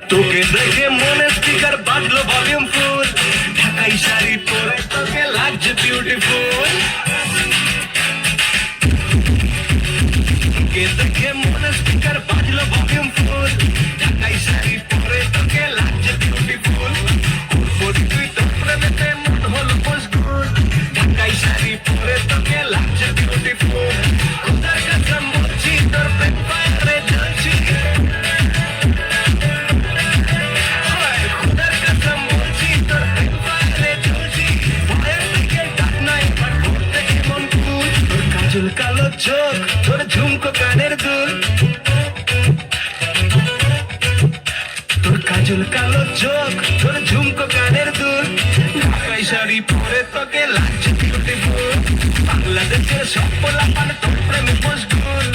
তোকে দেখে মনে স্পিকার বাজলো ভলিউম ফুল, ঢাকাই শাড়ি পরে তোকে লাগছে বিউটিফুল। তোকে দেখে মনে স্পিকার বাজলো ভলিউম ফুল, ঢাকাই শাড়ি পরে তোকে লাগছে বিউটিফুল। তুই তো প্রেমেতে মন হলো মশগুল, ঢাকাই শাড়ি পরে তোকে লাগছে বিউটিফুল। খোদার কাছে বলছি তোর প্রেম পায়ে জ্বলছি, খোদার কাছে বলছি তোর প্রেম পায়ে জ্বলছি। ভয়ের দিকে ডাক নাই এবার করতে এমন কুল, তোর কাজল কালো চোখ, তোর ঝুমকো কানের দুল, তোর কাজল কালো চোখ, তোর ঝুমকো কানের দুল। ঢাকাই শাড়ি পরে তোকে লাগছে বিউটিফুল, বাংলাদেশের সব পোলাপান তোর প্রেমে মশগুল।